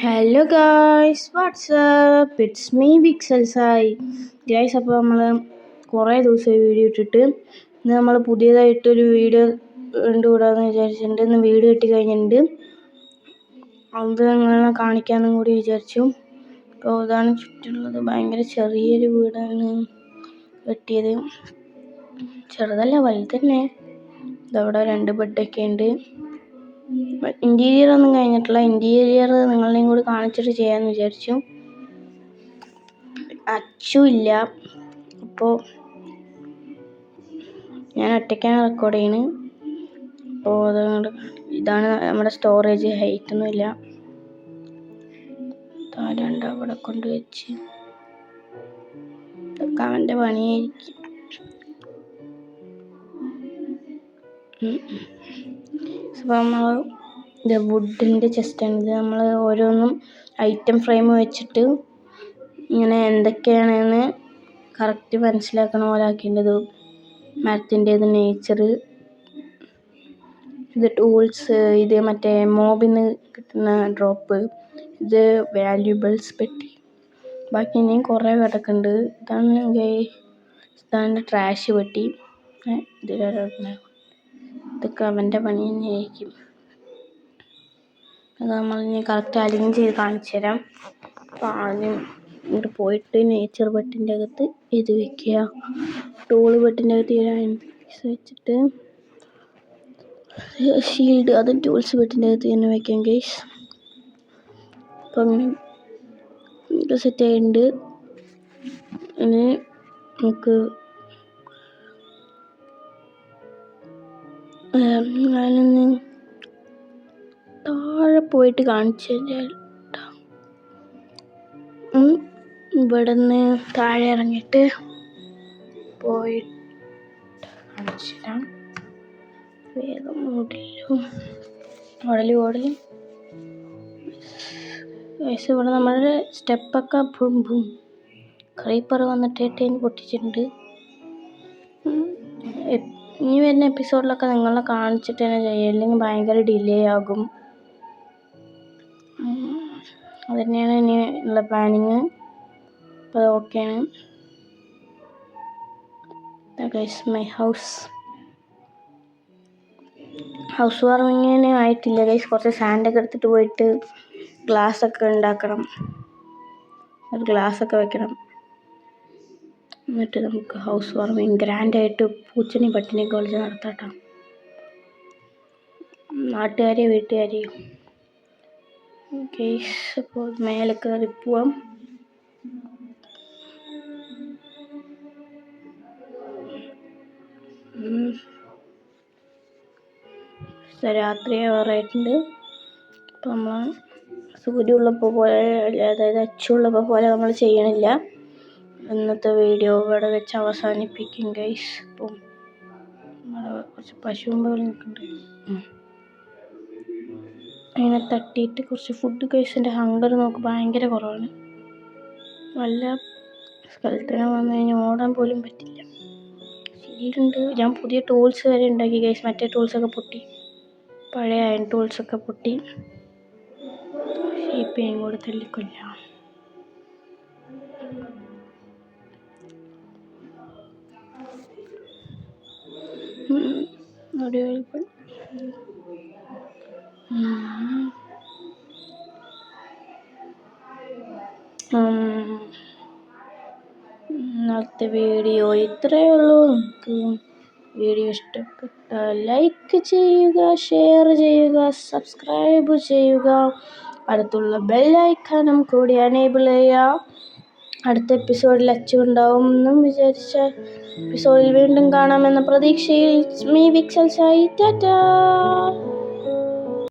Hello guys, WhatsApp, it's me വിക്സൽ Sai guys. അപ്പോൾ നമ്മൾ കുറേ ദിവസമായി വീഡിയോ ഇട്ടിട്ട് ഇന്ന് നമ്മൾ പുതിയതായിട്ടൊരു വീഡിയോ കണ്ടുകൂടാമെന്ന് വിചാരിച്ചിട്ടുണ്ട്. ഇന്ന് വീഡിയോ കിട്ടി കഴിഞ്ഞിട്ടുണ്ട്, അത് നിങ്ങളെ കാണിക്കാമെന്നും കൂടി വിചാരിച്ചു. അപ്പോൾ ഇതാണ് ചുറ്റുള്ളത്. ഭയങ്കര ചെറിയൊരു വീടാണ് കെട്ടിയത്. ചെറുതല്ല, വലുതന്നെ. ഇതവിടെ 2 ബെഡൊക്കെ ഉണ്ട്. ഇന്റീരിയർ ഒന്നും കഴിഞ്ഞിട്ടില്ല. ഇന്റീരിയർ നിങ്ങളെയും കൂടി കാണിച്ചിട്ട് ചെയ്യാമെന്ന് വിചാരിച്ചു. അച്ചു ഇല്ല, അപ്പോൾ ഞാൻ ഒറ്റയ്ക്കാണ് റെക്കോർഡ് ചെയ്യുന്നത്. അപ്പോൾ അതുകൊണ്ട് ഇതാണ് നമ്മുടെ സ്റ്റോറേജ്. ഹൈറ്റ് ഒന്നുമില്ല. താരണ്ട അവിടെ കൊണ്ടുവച്ച് ഇതൊക്കെ അവൻ്റെ പണിയായിരിക്കും. അപ്പോൾ നമ്മൾ ഇത് വുഡിൻ്റെ ചെസ്റ്റാണിത്. നമ്മൾ ഓരോന്നും ഐറ്റം ഫ്രെയിം വെച്ചിട്ട് ഇങ്ങനെ എന്തൊക്കെയാണെന്ന് കറക്റ്റ് മനസ്സിലാക്കണ പോലെ ആക്കേണ്ടത്. മരത്തിൻ്റേത് നേച്ചർ, ഇത് ടൂൾസ്, ഇത് മറ്റേ മോബിന്ന് കിട്ടുന്ന ഡ്രോപ്പ്, ഇത് വാല്യൂബിൾസ് പെട്ടി. ബാക്കി ഇനിയും കുറേ കിടക്കുന്നുണ്ട്. ഇതാണ് ട്രാഷ് പെട്ടി. ഇതൊക്കെ അവൻ്റെ പണി തന്നെയായിരിക്കും. അത് നമ്മളിനി കറക്റ്റ് അലൈൻ ചെയ്ത് കാണിച്ചു തരാം. അപ്പോൾ ആദ്യം ഇങ്ങോട്ട് പോയിട്ട് നേച്ചർ ബെട്ടിൻ്റെ അകത്ത് ഇത് വെക്കുക. ടൂള് ബെട്ടിൻ്റെ അകത്ത് പീസ് വെച്ചിട്ട് ഷീൽഡ്, അതും ടൂൾസ് ബെട്ടിൻ്റെ അകത്ത് തന്നെ വെക്കാം ഗൈസ്. അപ്പം ഇത് സെറ്റ് ആയിട്ടുണ്ട്. ഇനി നമുക്ക് ഞാനൊന്ന് താഴെ പോയിട്ട് കാണിച്ചു തരാം. ഇവിടെ നിന്ന് താഴെ ഇറങ്ങിയിട്ട് പോയിട്ട് കാണിച്ചു തരാം. വേഗം ഓടലും ഇവിടെ നമ്മുടെ സ്റ്റെപ്പൊക്കെ ക്രീപ്പർ വന്നിട്ട് പൊട്ടിച്ചിട്ടുണ്ട്. ഇനി വരുന്ന എപ്പിസോഡിലൊക്കെ നിങ്ങളെ കാണിച്ചിട്ട് തന്നെ ചെയ്യുക, അല്ലെങ്കിൽ ഭയങ്കര ഡിലേ ആകും. അതുതന്നെയാണ് ഇനി ഉള്ള പ്ലാനിങ്. അപ്പോൾ ഓക്കെയാണ്. മൈ ഹൗസ് വാർമിങ്ങിന് ആയിട്ടില്ല ഗൈസ്. കുറച്ച് സാൻഡൊക്കെ എടുത്തിട്ട് പോയിട്ട് ഗ്ലാസ്സൊക്കെ ഉണ്ടാക്കണം. ഒരു ഗ്ലാസ്സൊക്കെ വെക്കണം. എന്നിട്ട് നമുക്ക് ഹൗസ് വാർമിങ് ഗ്രാൻഡായിട്ട് പൂച്ചണി പട്ടിണിയൊക്കെ വിളിച്ച് നടത്താട്ടോ. നാട്ടുകാരെയോ വീട്ടുകാരെയോ. ഗൈസ്, അപ്പോൾ മേലെ കയറി പോവാം. രാത്രി ആവാറായിട്ടുണ്ട്. അപ്പോൾ നമ്മൾ സൂര്യനുള്ളപ്പോൾ പോലെ, അതായത് അച്ചുള്ളപ്പോൾ പോലെ നമ്മൾ ചെയ്യണില്ല. ഇന്നത്തെ വീഡിയോ ഇവിടെ വെച്ച് അവസാനിപ്പിക്കും ഗൈസ്. അപ്പം കുറച്ച് പശുവും പോലെ നിൽക്കുന്നുണ്ട്. അതിനെ തട്ടിയിട്ട് കുറച്ച് ഫുഡ് ഗൈസിൻ്റെ ഹങ്കർ നോക്ക് ഭയങ്കര കുറവാണ്. വല്ല സ്ഥലത്തിന് വന്നു കഴിഞ്ഞാൽ ഓടാൻ പോലും പറ്റില്ല. ശരിയുണ്ട്. ഞാൻ പുതിയ ടൂൾസ് വരെ ഉണ്ടാക്കി ഗൈസ്. മറ്റേ ടൂൾസൊക്കെ പൊട്ടി, പഴയ അയൺ ടൂൾസൊക്കെ പൊട്ടി. ഷേപ്പിനെയും കൂടെ തല്ലിക്കൊല്ലാം. ഇന്നത്തെ വീഡിയോ ഇത്രയേ ഉള്ളൂ. നിങ്ങൾക്ക് വീഡിയോ ഇഷ്ടപ്പെട്ടാൽ ലൈക്ക് ചെയ്യുക, ഷെയർ ചെയ്യുക, സബ്സ്ക്രൈബ് ചെയ്യുക. അടുത്തുള്ള ബെല്ലൈക്കനും കൂടി എനേബിൾ ചെയ്യുക. അടുത്ത എപ്പിസോഡിൽ അച്ചുണ്ടാവും എന്നും വിചാരിച്ച എപ്പിസോഡിൽ വീണ്ടും കാണാമെന്ന പ്രതീക്ഷയിൽ മീ വിക്സൽ സായി. ടാറ്റാ.